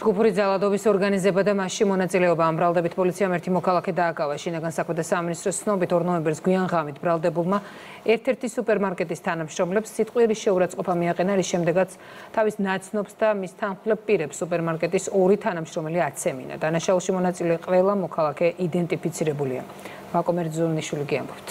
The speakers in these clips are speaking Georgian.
ჯგუფური ძალადობის ორგანიზება და მასში მონაწილეობა ამ ბრალდებით პოლიციამ ერთი მოქალაქე დააკავა. შინაგან საქმეთა სამინისტროს ცნობით 2 ნოემბერს გვიან ღამით ბრალდებულმა ერთ-ერთი სუპერმარკეტის თანამშრომლებს სიტყვიერი შეურაცხყოფა მიაყენა, რის შემდეგაც თავის ნაცნობს და მის თანხმლებ პირებს სუპერმარკეტის 2 თანამშრომელი აცემინა. დანაშაულში მონაწილე ყველა მოქალაქე იდენტიფიცირებულია. ვაკომერძულნიშვილი გიამბობთ.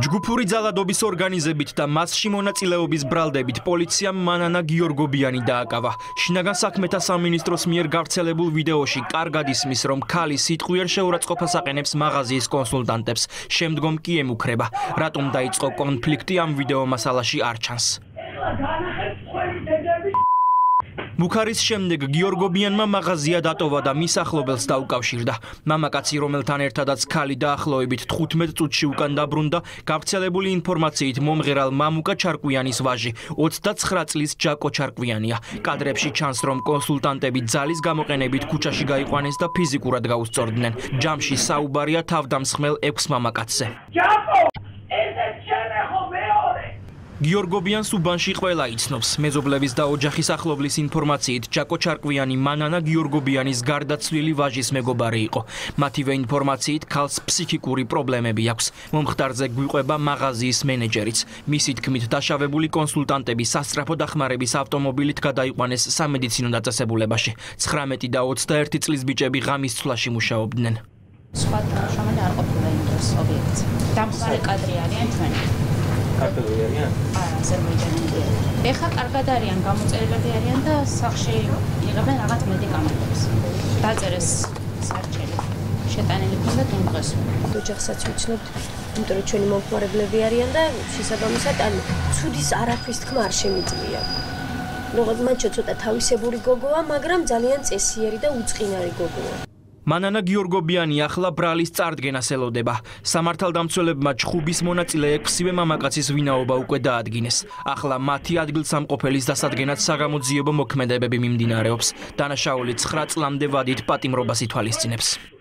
ჯგუფური ძალადობის ორგანიზებით და მასში მონაწილეობის ბრალდებით პოლიციამ მანანა გიორგობიანი დააკავა. შინაგან საქმეთა სამინისტროს მიერ გავრცელებულ ვიდეოში კარგად ისმის, რომ ქალი სიტყვიერ შეურაცხყოფას აყენებს მაღაზიის კონსულტანტებს. შემდგომ კი ემუქრება. რატომ დაიწყო კონფლიქტი ამ ვიდეო მასალაში არ ჩანს. მუქარის შემდეგ გიორგობიანმა მაღაზია დატოვა და მის ახლობელს დაუკავშირდა. მამაკაცი, რომელთან ერთადაც ქალი დაახლოებით 15 წუთში უკან დაბრუნდა, გავრცელებული ინფორმაციით მომღერალ მამუკა ჩარკვიანის ვაჟი, 29 წლის ჯაკო ჩარკვიანია. კადრებში ჩანს, რომ კონსულტანტები ძალის გამოყენებით ქუჩაში გაიყვანეს და ფიზიკურად გაუსწორდნენ. ჯამში საუბარია თავდამსხმელ 6 მამაკაცზე. გიორგობიანს უბანში ყველა იცნობს. მეზობლების და ოჯახის ახლობლის ინფორმაციით, ჯაკო ჩარკვიანი მანანა გიორგობიანის გარდაცვლილი ვაჟის მეგობარი იყო. მათივე ინფორმაციით, ქალს ფსიქიკური პრობლემები აქვს. მომხდარზე გვიყვება მაღაზიის მენეჯერიც. მისი თქმით, დაშავებული კონსულტანტები სასწრაფო დახმარების ავტომობილით გადაიყვანეს სამედიცინო დაწესებულებაში. 19 და 21 წლის ბიჭები ღამის ცვლაში მუშაობდნენ. სხვა თანამშრომელი არ ყოფილა იმ დროს ობიექტზე. დამხმარე კადრი არიან ჩვენი. კარტელი არიან? აზერბაიჯანელი. ეხლა კარგად არიან, გამოწერილები არიან და სახში იღებენ რაღაც მედიკამენტებს. დაწერეს სარჩელი. შეტანილი ქონდათ იმ დღეს. ოჯახსაც ვიცნობთ, იმიტომ რომ ჩვენი მომხმარებლები არიან და შესაბამისად, ანუ ცუდის არაფრის თქმა არ შემიძლია. როგორც მანჩო ცოტა თავისებური გოგოა, მაგრამ ძალიან წესიერი და უწყინარი გოგოა. მანანა გიორგობიანი ახლა ბრალის წარდგენას ელოდება. სამართალდამცველებმა ჩხუბის მონაწილე 6-ვე მამაკაცის ვინაობა უკვე დაადგინეს. ახლა მათი ადგილსამყოფელის დასადგენად საგამოძიებო მოქმედებები მიმდინარეობს. დანაშაული 9 წლამდე ვადით პატიმრობას ითვალისწინებს.